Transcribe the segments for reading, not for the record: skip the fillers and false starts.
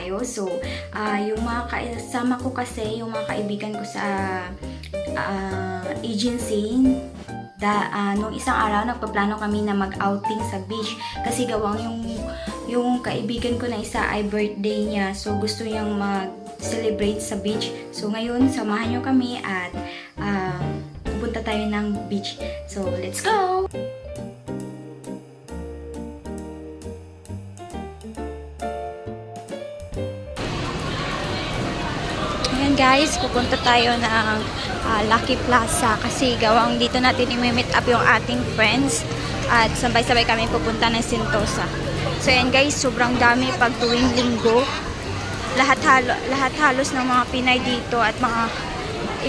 tayo. So, yung mga kasama ko kasi, yung mga kaibigan ko sa agency, nung isang araw, nagpaplano kami na mag-outing sa beach. Kasi gawang yung kaibigan ko na isa ay birthday niya. So, gusto niyang mag-celebrate sa beach. So, ngayon, samahan niyo kami at pupunta tayo ng beach. So, let's go! Ayan guys, pupunta tayo ng Lucky Plaza kasi gawang dito natin i-meet up yung ating friends at sabay-sabay kami pupunta ng Sentosa. So ayan guys, sobrang dami pag tuwing linggo. Lahat halos ng mga Pinay dito at mga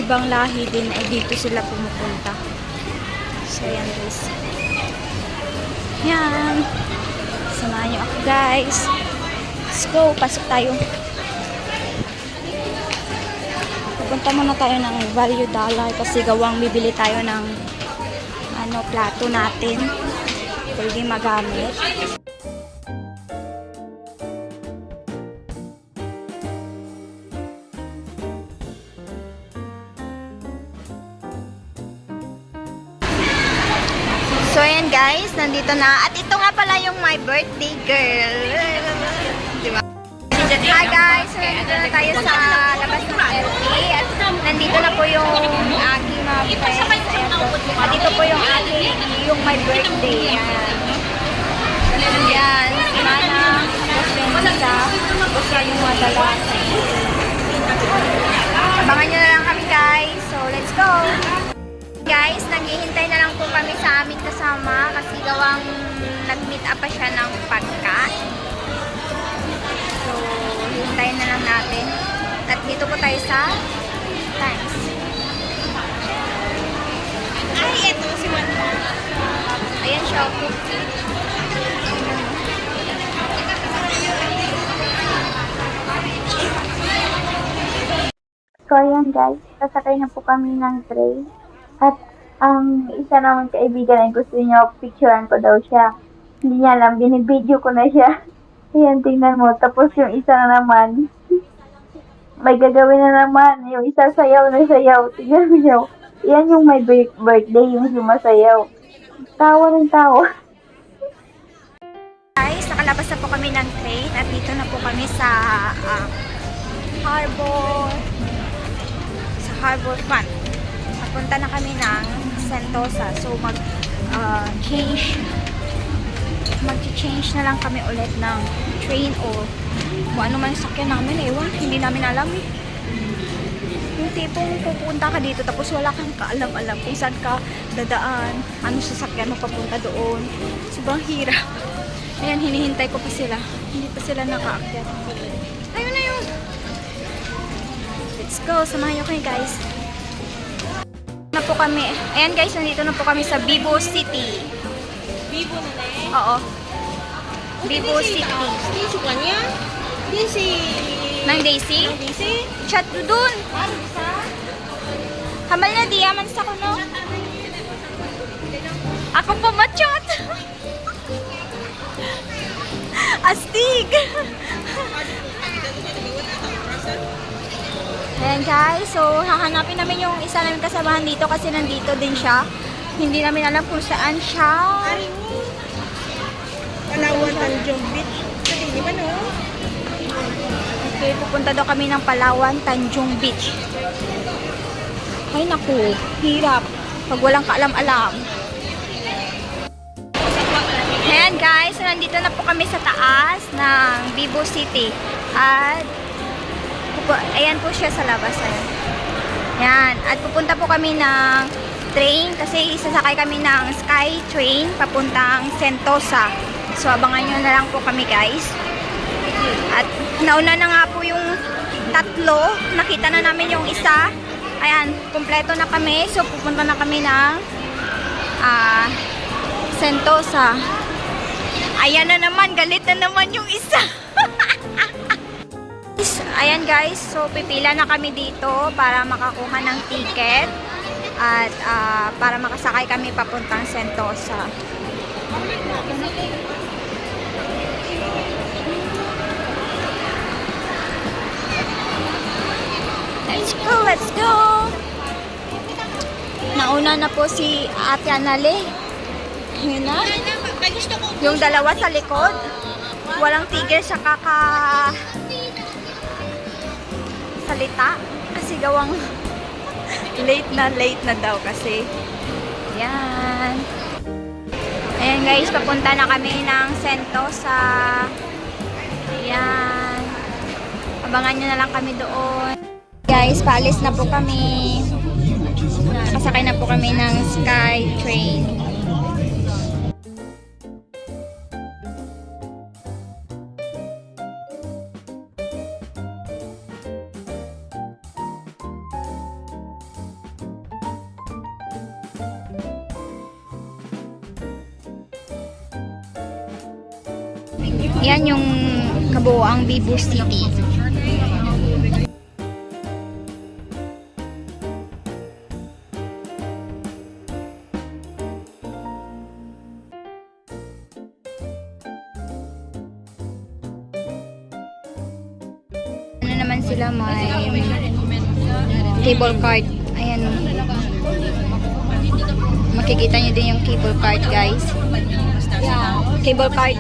ibang lahi din ay dito sila pumupunta. So ayan guys. Yan. Samahan niyo ako guys. Let's go, pasok tayo. Pupunta muna tayo ng Value Dollar kasi gawang bibili tayo ng plato natin. Pwede magamit. So ayan guys, nandito na. At ito nga pala yung my birthday girl. Diba? Hi guys, so nandito na tayo sa labas ng LA at nandito na po yung aking mga friends. At ito po yung yung my birthday. Ayan, si Mana, tapos yung isa, tapos yung mga dalawa. Abangan nyo na lang kami guys, so let's go! Guys, naghihintay na lang po kami sa aming kasama kasi gawang nag-meet up pa siya ng pagkain. So, hintayin na lang natin. At dito po tayo sa Times. Ay, eto si Wanda. Ayan siya. So, ayan guys. Sasakay na po kami ng train. At ang isa naman kaibigan ay gusto niya picturean ko daw siya. Hindi niya alam, binibideo ko na siya. Ayan, tingnan mo. Tapos yung isa na naman, may gagawin na naman. Yung isa sayaw na sayaw. Tingnan mo siya. Yan yung my birthday, yung sumasayaw. Tawa ng tawa. Guys, nakalabas na po kami ng train at dito na po kami sa Harbor Front. Papunta na kami ng Sentosa. So, mag-change na lang kami ulit ng train o kung ano man sakyan namin. Ewan, hindi namin alam eh. Yung tipong pupunta ka dito tapos wala kang kaalam-alam kung saan ka dadaan, ano sasakyan mo papunta doon. Sobrang hirap. Ayan, hinihintay ko pa sila. Hindi pa sila nakaakyat. Ayun na yun. Let's go. Samahan nyo kayo guys. Na po kami. Ayan guys, nandito na po kami sa Vivo City. Vivo na eh. Oo. Vivo City. Hindi si Kanya? Hindi si... Nang Daisy? Nang Daisy? Chat doon. Ano sa? Hamal na diaman sa kuno. Ako pa ma-chat. Astig. Ayan guys, so hahanapin namin yung isa namin kasamahan dito kasi nandito din siya. Hindi namin alam kung saan siya. Palawan, Tanjong Beach. Kasi di ba no? Okay, pupunta daw kami ng Palawan, Tanjung Beach. Ay naku, hirap. Pag walang kaalam-alam. Ayan guys, so nandito na po kami sa taas ng Vivo City. At ayan po siya sa labas. Ayan. At pupunta po kami ng train kasi isasakay kami ng Sky Train papuntang Sentosa. So abangan nyo na lang po kami guys. At nauna na nga po yung tatlo. Nakita na namin yung isa. Ayan, kumpleto na kami. So pupunta na kami ng Sentosa. Ayan na naman, galit na naman yung isa. Ayan guys, so pipila na kami dito para makakuha ng ticket at para makasakay kami papuntang Sentosa. Let's go! Nauna na po si Ate Anale. Yun na. Yung dalawa sa likod. Walang tigil sa salita. Kasi gawang late na daw kasi. Yan. Ayan guys, papunta na kami ng Sentosa. Ayan. Abangan nyo na lang kami doon. Guys, paalis na po kami. Kasakay na po kami ng Sky Train. Yan yung kabuoang Bibu City. Ano naman sila, may cable card. Ayan. Makikita nyo din yung cable card, guys. Cable card.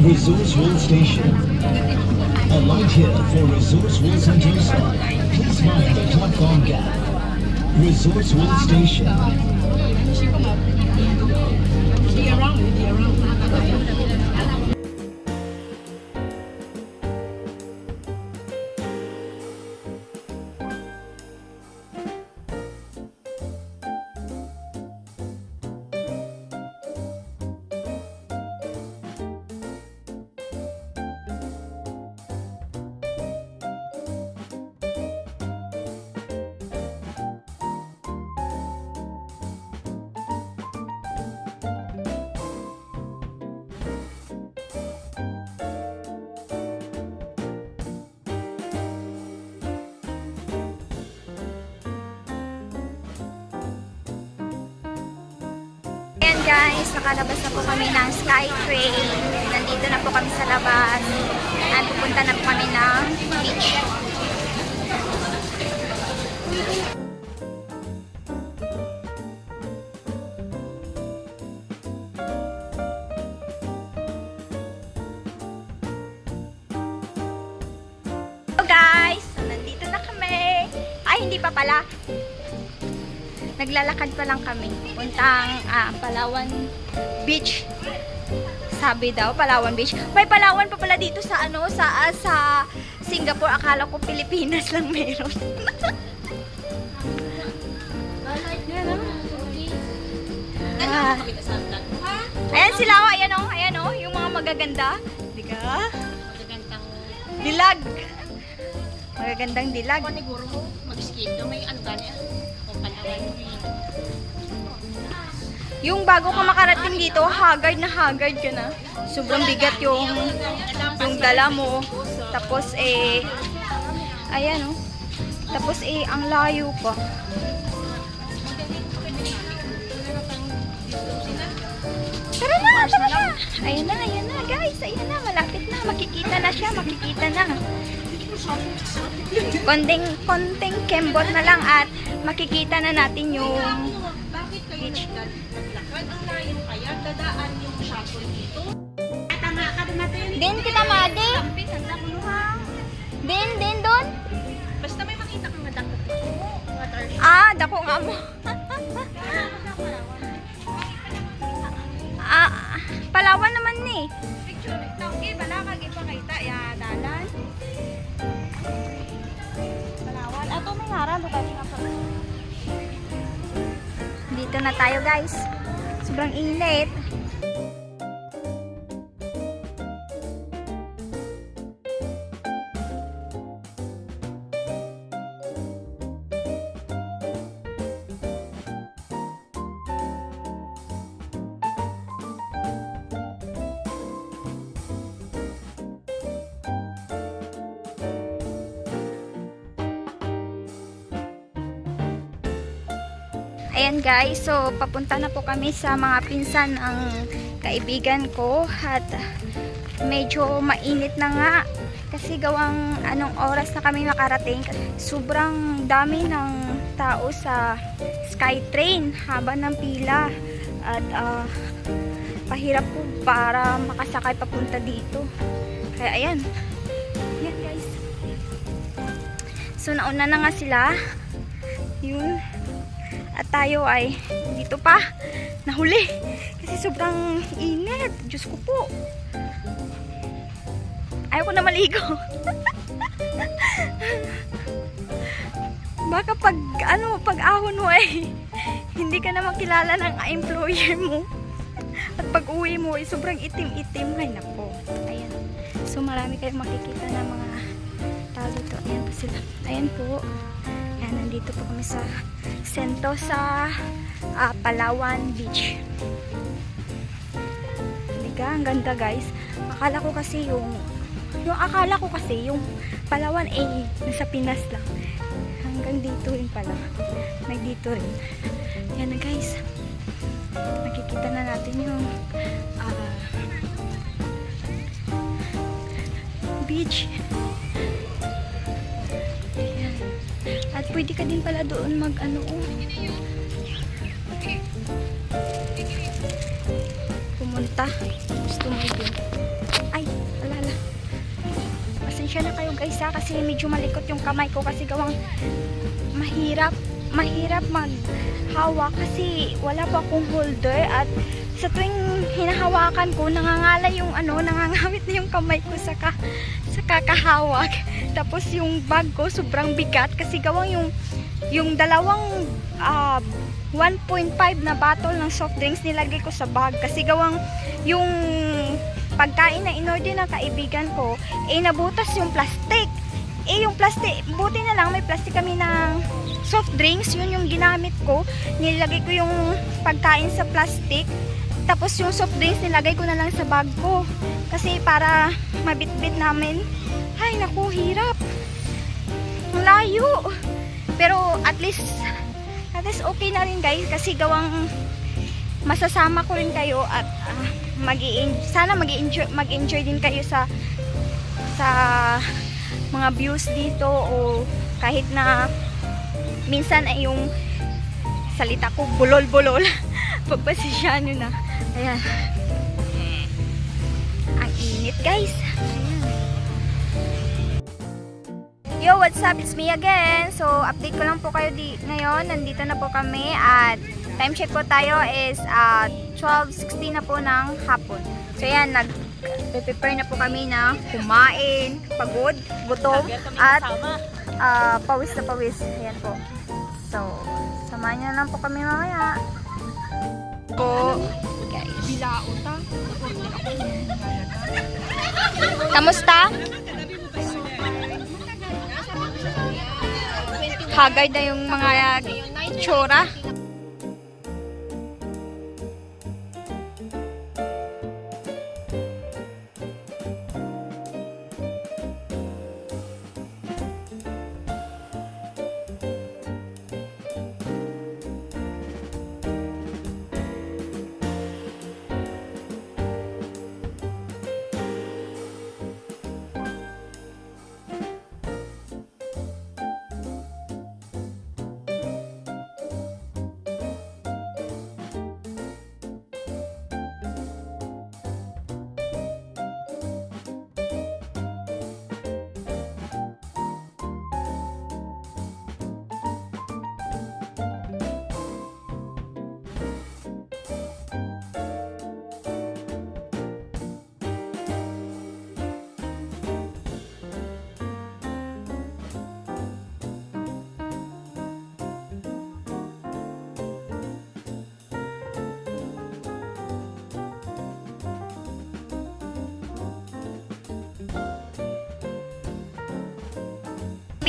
Resource World Station. Alight here for Resource World Sentosa. Please mind the platform gap. Resource World Station. Ayan guys, nakalabas na po kami ng Sky Train. Nandito na po kami sa labas. At pupunta na po kami ng beach. Hello guys! Nandito na kami. Ay, hindi pa pala. Naglalakad pa lang kami. Puntang Palawan Beach. Sabi daw, Palawan Beach. May Palawan pa pala dito sa sa Singapore. Akala ko Pilipinas lang meron. Ayan sila, ayan o, yung mga magaganda. Di ka? Dilag. Magagandang dilag. Yung bago ka makarating dito, haggard na haggard ka na. Sobrang bigat yung dala mo. Tapos ayan oh. Tapos ang layo pa. Tara na. Ayan na guys. Ayan na, malapit na. Makikita na siya, makikita na. Konting kembot na lang at makikita na natin yung beach. Din kita madi. Din doon. Basta may makita kang madakot. Dako nga mo. Palawan naman ni. Picture okay, balakag ipakita ya dalan. Palawan. na tayo guys. Sobrang init. Ayan guys, so papunta na po kami sa mga pinsan ng kaibigan ko at medyo mainit na nga kasi gawang anong oras na kami makarating. Sobrang dami ng tao sa Skytrain, haba ng pila at pahirap po para makasakay papunta dito. Kaya ayan, ayan guys. So nauna na nga sila, yun. At tayo ay dito pa nahuli kasi sobrang init. Diyos ko po, ayaw ko na maligo. Baka pag ahon mo ay hindi ka na makilala ng employer mo at pag uwi mo ay sobrang itim-itim. Ay nako, ayan. So marami kayong makikita na mga tao dito. Ayan po sila, ayan po. Ayan, nandito po kami sa Sentosa Palawan Beach. Liga, ang ganda guys. Akala ko kasi yung Palawan ay nasa Pinas lang. Hanggang dito rin pala. May dito rin. Ayan na guys. Nakikita na natin yung beach. Ayan. At pwede ka din pala doon pumunta. Gusto mo doon. Ay, alala. Pasensya na kayo guys ha, kasi medyo malikot yung kamay ko kasi gawang mahirap maghawak kasi wala pa akong holder at sa tuwing hinahawakan ko nangangala yung nangangawit na yung kamay ko sa kakahawak. Tapos yung bag ko sobrang bigat kasi gawang yung dalawang 1.5 na bottle ng soft drinks nilagay ko sa bag kasi gawang yung pagkain na inorder ng kaibigan ko nabutas yung plastic. Yung plastic, buti na lang may plastic kami ng soft drinks, yun yung ginamit ko. Nilagay ko yung pagkain sa plastic, tapos yung soft drinks nilagay ko na lang sa bag ko kasi para mabitbit namin. Ay naku, hirap, layo, pero at least okay na rin guys kasi gawang masasama ko rin kayo at sana mag-enjoy din kayo sa mga views dito, o kahit na minsan ay yung salita ko bulol-bulol pagpasensyahan nyo na. Ayan, ang init guys. Ayan. Yo, what's up? It's me again. So, update ko lang po kayo ngayon. Nandito na po kami at time check po tayo is 12:16 na po ng hapon. So, yan, nag-prepare na po kami na kumain, pagod, gutom, at pawis na pawis. Ayan po. So, samahan nyo na lang po kami mamaya. Po, guys. Kamusta? Haggard na yung mga itsura.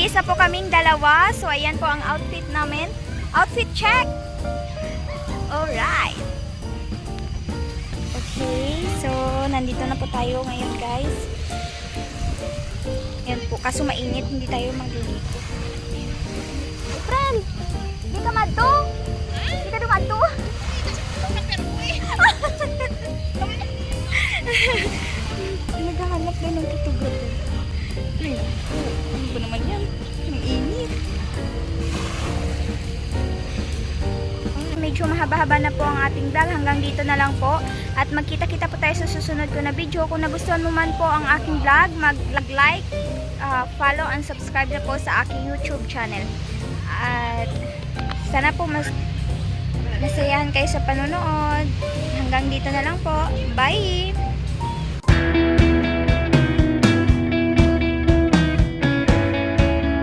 Nakabihis na po kaming dalawa. So, ayan po ang outfit namin. Outfit check! Alright. Okay, so nandito na po tayo ngayon, guys. Ayan po, kaso mainit, hindi tayo magliligo. Friend! Hindi ka madto! Hindi ka dumadto! Naghahanap na ng photographer. Ay, ano ba naman yan? Ang init. Medyo mahaba-haba na po ang ating vlog. Hanggang dito na lang po. At magkita-kita po tayo sa susunod ko na video. Kung nagustuhan mo man po ang aking vlog, mag-like, follow, and subscribe na po sa aking YouTube channel. At sana po masayahan kayo sa panonood. Hanggang dito na lang po. Bye!